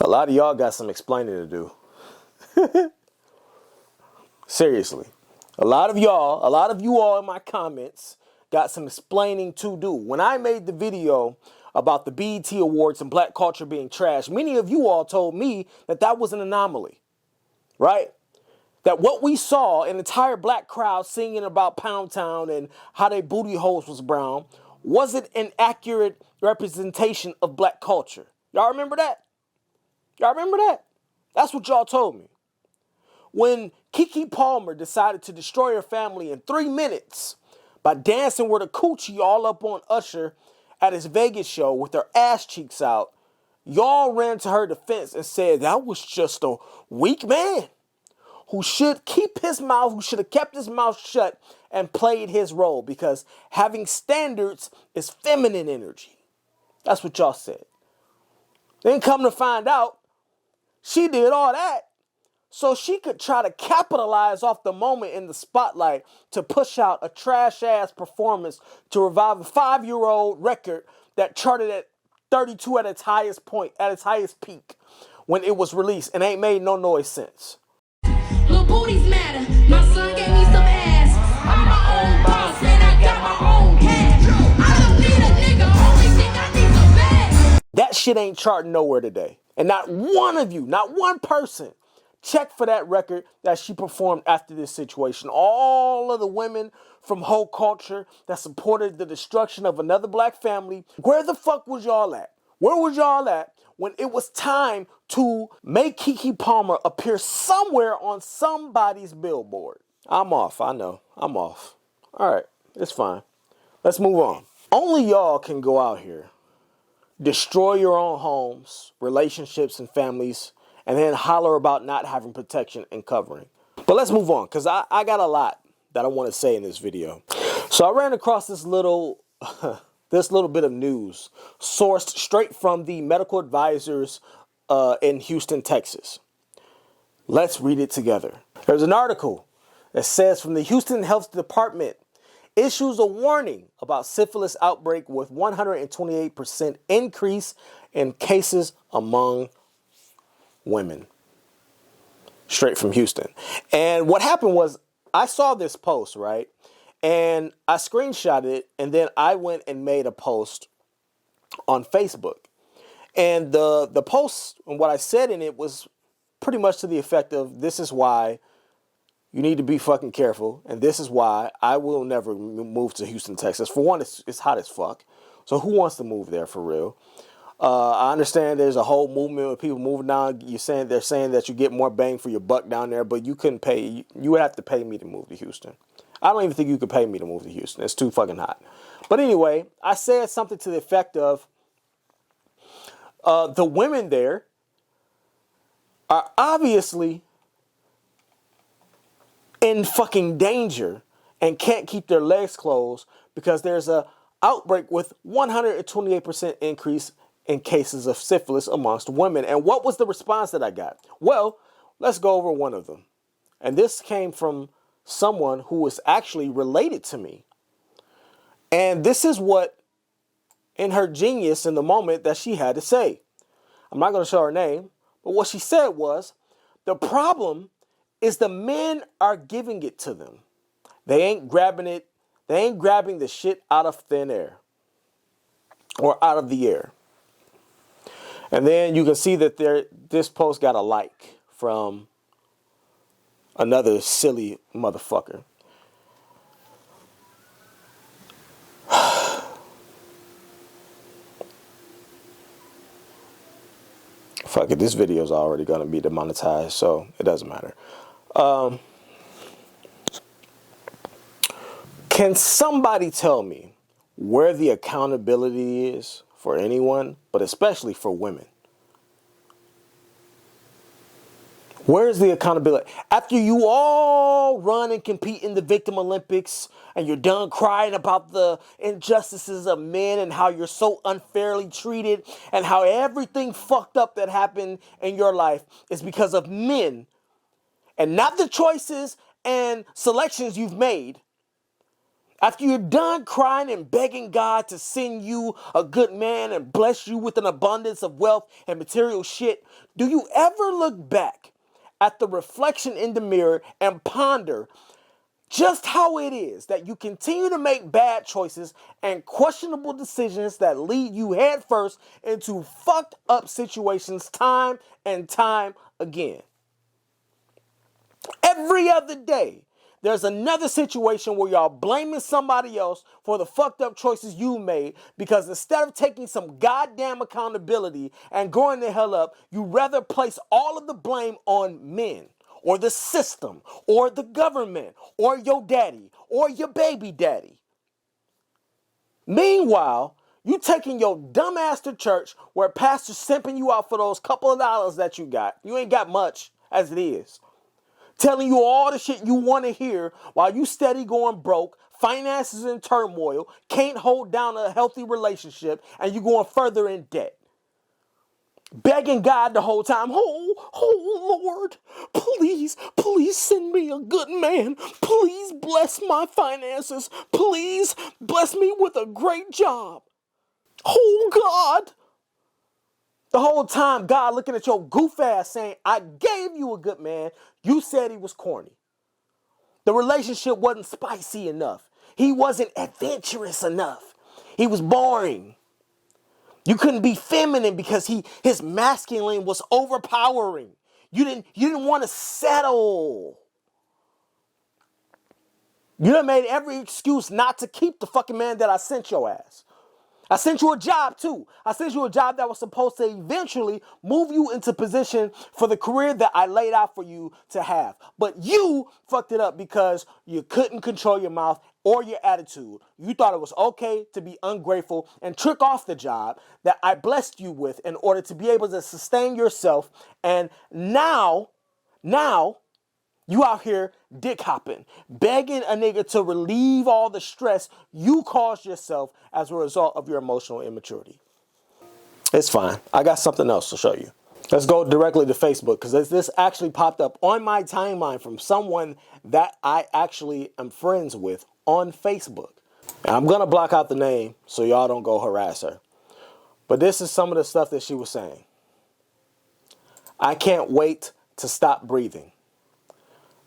A lot of y'all got some explaining to do. Seriously. A lot of you all in my comments got some explaining to do. When I made the video about the BET Awards and black culture being trash, many of you all told me that that was an anomaly, right? That what we saw, an entire black crowd singing about Pound Town and how their booty holes was brown, wasn't an accurate representation of black culture. Y'all remember that? Y'all remember that? That's what y'all told me. When Keke Palmer decided to destroy her family in 3 minutes by dancing with a coochie all up on Usher at his Vegas show with her ass cheeks out, y'all ran to her defense and said that was just a weak man who should have kept his mouth shut and played his role because having standards is feminine energy. That's what y'all said. Then come to find out, she did all that so she could try to capitalize off the moment in the spotlight to push out a trash-ass performance to revive a 5-year-old record that charted at 32 at its highest point, at its highest peak when it was released, and ain't made no noise since. Little booties matter. My son gave me some ass. I'm my own boss and I got my own cash. I don't need a nigga, only thing I need some bag. That shit ain't charting nowhere today. And not one of you, not one person, checked for that record that she performed after this situation. All of the women from whole culture that supported the destruction of another black family, where the fuck was y'all at? Where was y'all at when it was time to make Keke Palmer appear somewhere on somebody's billboard? I'm off, I know. I'm off. All right, it's fine. Let's move on. Only y'all can go out here, destroy your own homes, relationships, and families, and then holler about not having protection and covering. But let's move on, because I got a lot that I want to say in this video. So I ran across this little bit of news sourced straight from the medical advisors in Houston, Texas. Let's read it together. There's an article that says from the Houston Health Department issues a warning about syphilis outbreak with 128% increase in cases among women. Straight from Houston. And what happened was I saw this post, right? And I screenshotted it, and then I went and made a post on Facebook. And the post and what I said in it was pretty much to the effect of, this is why you need to be fucking careful, and this is why I will never move to Houston, Texas. For one, it's hot as fuck. So who wants to move there for real? I understand there's a whole movement of people moving down. They're saying that you get more bang for your buck down there, but you couldn't pay. You would have to pay me to move to Houston. I don't even think you could pay me to move to Houston. It's too fucking hot. But anyway, I said something to the effect of the women there are obviously in fucking danger and can't keep their legs closed because there's a outbreak with 128% increase in cases of syphilis amongst women. And what was the response that I got? Well, let's go over one of them. And this came from someone who was actually related to me. And this is what, in her genius in the moment, that she had to say. I'm not going to show her name, but what she said was, the problem is the men are giving it to them. They ain't grabbing it. They ain't grabbing the shit out of thin air or out of the air. And then you can see that this post got a like from another silly motherfucker. Fuck it, this video is already going to be demonetized, so it doesn't matter. Can somebody tell me where the accountability is for anyone, but especially for women? Where's the accountability? After you all run and compete in the Victim Olympics and you're done crying about the injustices of men and how you're so unfairly treated and how everything fucked up that happened in your life is because of men and not the choices and selections you've made, After you're done crying and begging God to send you a good man and bless you with an abundance of wealth and material shit, do you ever look back at the reflection in the mirror and ponder just how it is that you continue to make bad choices and questionable decisions that lead you headfirst into fucked up situations time and time again? Every other day, there's another situation where y'all blaming somebody else for the fucked up choices you made because instead of taking some goddamn accountability and growing the hell up, you rather place all of the blame on men or the system or the government or your daddy or your baby daddy. Meanwhile, you taking your dumb ass to church where pastor's simping you out for those couple of dollars that you got. You ain't got much as it is. Telling you all the shit you want to hear while you steady going broke, finances in turmoil, can't hold down a healthy relationship, and you going further in debt. Begging God the whole time, oh Lord, please send me a good man. Please bless my finances. Please bless me with a great job. Oh God. The whole time, God looking at your goof ass saying, I gave you a good man. You said he was corny. The relationship wasn't spicy enough. He wasn't adventurous enough. He was boring. You couldn't be feminine because his masculine was overpowering. You didn't want to settle. You done made every excuse not to keep the fucking man that I sent your ass. I sent you a job too. I sent you a job that was supposed to eventually move you into position for the career that I laid out for you to have. But you fucked it up because you couldn't control your mouth or your attitude. You thought it was okay to be ungrateful and trick off the job that I blessed you with in order to be able to sustain yourself. And now, you out here dick hopping, begging a nigga to relieve all the stress you caused yourself as a result of your emotional immaturity. It's fine. I got something else to show you. Let's go directly to Facebook because this actually popped up on my timeline from someone that I actually am friends with on Facebook. And I'm going to block out the name so y'all don't go harass her. But this is some of the stuff that she was saying. I can't wait to stop breathing.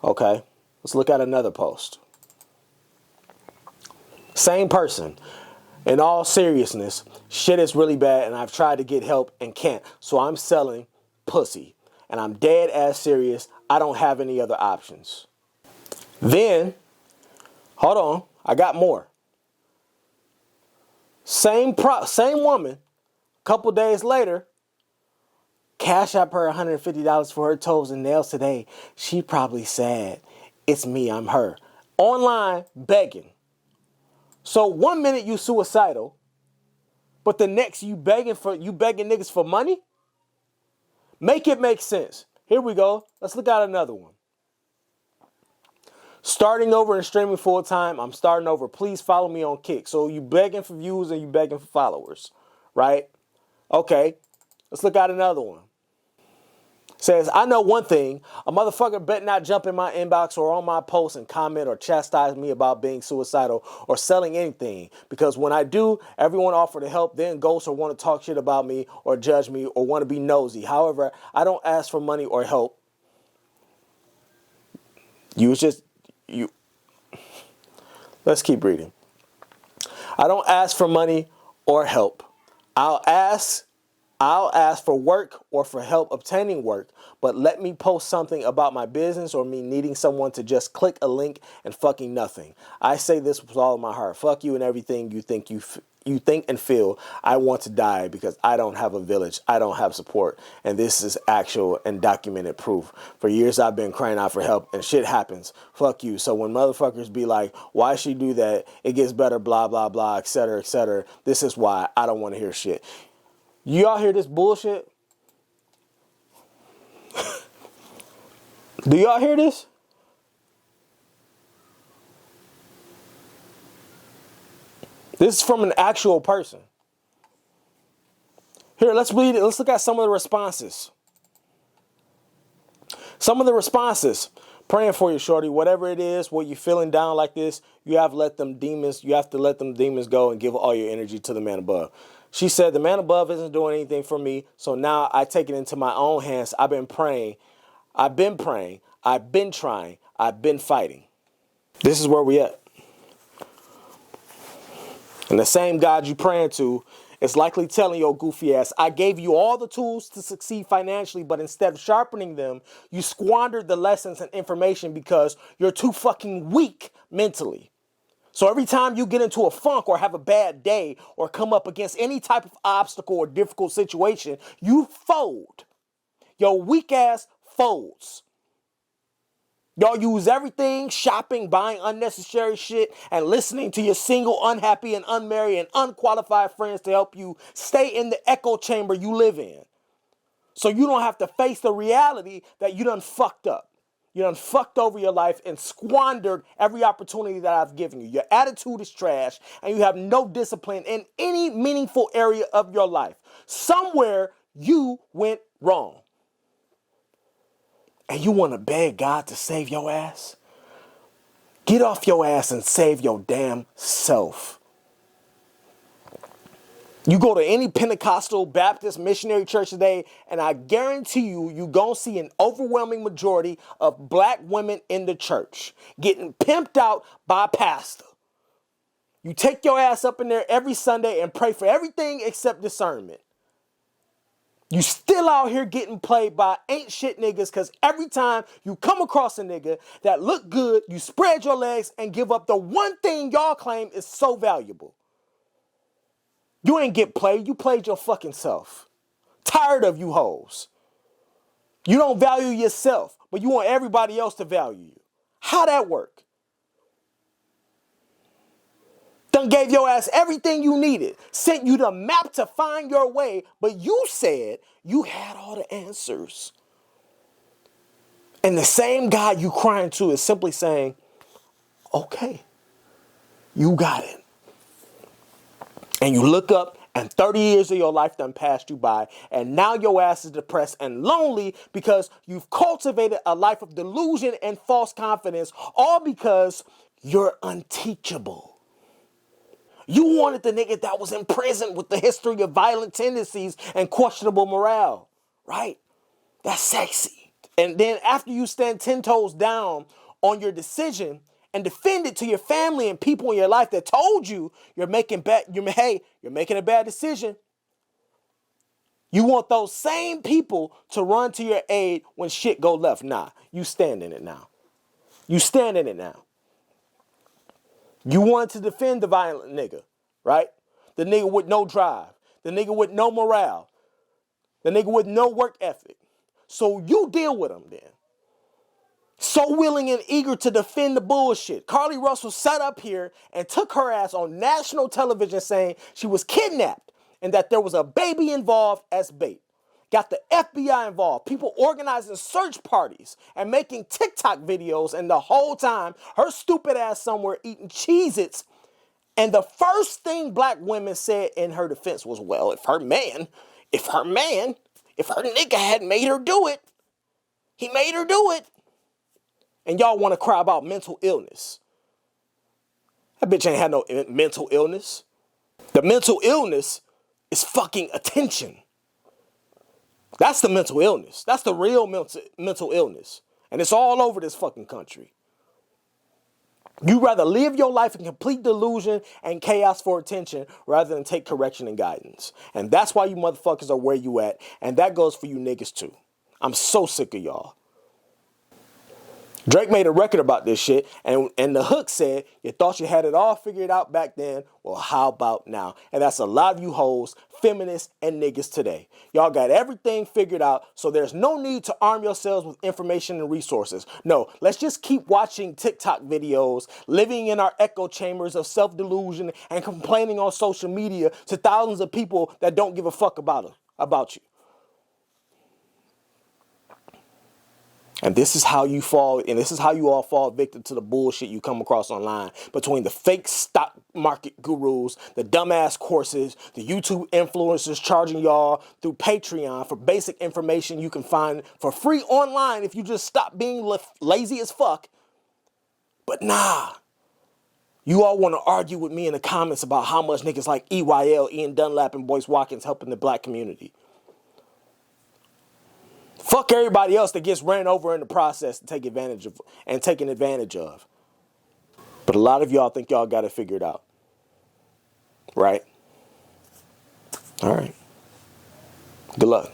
Okay, let's look at another post. Same person. In all seriousness, shit is really bad and I've tried to get help and can't. So I'm selling pussy. And I'm dead ass serious. I don't have any other options. Then, hold on, I got more. Same woman, a couple days later, Cash App her $150 for her toes and nails today. She probably sad. It's me, I'm her. Online begging. So 1 minute you suicidal, but the next you begging niggas for money? Make it make sense. Here we go. Let's look at another one. Starting over and streaming full time. I'm starting over. Please follow me on Kick. So you begging for views and you begging for followers, right? Okay. Let's look at another one. Says, I know one thing, a motherfucker better not jump in my inbox or on my post and comment or chastise me about being suicidal or selling anything. Because when I do, everyone offer to help, then ghost or want to talk shit about me or judge me or want to be nosy. However, I don't ask for money or help. Let's keep reading. I don't ask for money or help. I'll ask for work or for help obtaining work, but let me post something about my business or me needing someone to just click a link and fucking nothing. I say this with all of my heart. Fuck you and everything you think and feel. I want to die because I don't have a village. I don't have support. And this is actual and documented proof. For years I've been crying out for help and shit happens. Fuck you. So when motherfuckers be like, why she do that? It gets better, blah, blah, blah, etc., etc. This is why I don't want to hear shit. Y'all hear this bullshit? Do y'all hear this? This is from an actual person. Here, let's read it. Let's look at some of the responses. Some of the responses. Praying for you, shorty. Whatever it is, what you're feeling down like this, you have to let them demons go and give all your energy to the man above. She said, the man above isn't doing anything for me, so now I take it into my own hands. I've been praying, I've been trying, I've been fighting. This is where we at. And the same God you praying to is likely telling your goofy ass, I gave you all the tools to succeed financially, but instead of sharpening them, you squandered the lessons and information because you're too fucking weak mentally. So every time you get into a funk or have a bad day or come up against any type of obstacle or difficult situation, you fold. Your weak ass folds. Y'all use everything, shopping, buying unnecessary shit, and listening to your single, unhappy, and unmarried, and unqualified friends to help you stay in the echo chamber you live in. So you don't have to face the reality that you done fucked up. You done fucked over your life and squandered every opportunity that I've given you. Your attitude is trash, and you have no discipline in any meaningful area of your life. Somewhere you went wrong. And you want to beg God to save your ass? Get off your ass and save your damn self. You go to any Pentecostal, Baptist, missionary church today, and I guarantee you gonna see an overwhelming majority of black women in the church getting pimped out by a pastor. You take your ass up in there every Sunday and pray for everything except discernment. You still out here getting played by ain't shit niggas because every time you come across a nigga that look good, you spread your legs and give up the one thing y'all claim is so valuable. You ain't get played, you played your fucking self. Tired of you hoes. You don't value yourself, but you want everybody else to value you. How that work? Done gave your ass everything you needed. Sent you the map to find your way. But you said you had all the answers. And the same God you crying to is simply saying, okay, you got it. And you look up and 30 years of your life done passed you by. And now your ass is depressed and lonely because you've cultivated a life of delusion and false confidence. All because you're unteachable. You wanted the nigga that was in prison with the history of violent tendencies and questionable morale, right? That's sexy. And then after you stand 10 toes down on your decision and defend it to your family and people in your life that told you you're making a bad decision, you want those same people to run to your aid when shit go left. Nah, you stand in it now. You stand in it now. You wanted to defend the violent nigga, right? The nigga with no drive. The nigga with no morale. The nigga with no work ethic. So you deal with him then. So willing and eager to defend the bullshit. Carlee Russell sat up here and took her ass on national television saying she was kidnapped and that there was a baby involved as bait. Got the FBI involved, people organizing search parties and making TikTok videos, and the whole time, her stupid ass somewhere eating Cheez-Its. And the first thing black women said in her defense was, well, if her nigga had made her do it, he made her do it. And y'all want to cry about mental illness. That bitch ain't had no mental illness. The mental illness is fucking attention. That's the mental illness. That's the real mental illness. And it's all over this fucking country. You rather live your life in complete delusion and chaos for attention rather than take correction and guidance. And that's why you motherfuckers are where you at. And that goes for you niggas too. I'm so sick of y'all. Drake made a record about this shit, and the hook said, you thought you had it all figured out back then, well, how about now? And that's a lot of you hoes, feminists, and niggas today. Y'all got everything figured out, so there's no need to arm yourselves with information and resources. No, let's just keep watching TikTok videos, living in our echo chambers of self-delusion, and complaining on social media to thousands of people that don't give a fuck about you. And this is how you fall, and this is how you all fall victim to the bullshit you come across online between the fake stock market gurus, the dumbass courses, the YouTube influencers charging y'all through Patreon for basic information you can find for free online if you just stop being lazy as fuck. But nah, you all want to argue with me in the comments about how much niggas like EYL, Ian Dunlap, and Boyce Watkins helping the black community. Fuck everybody else that gets ran over in the process and taken advantage of. But a lot of y'all think y'all got it figured out. Right? All right. Good luck.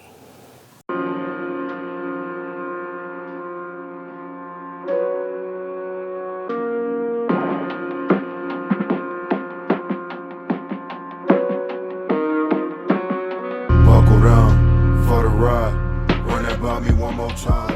Buckle down for the ride. Run that by me one more time.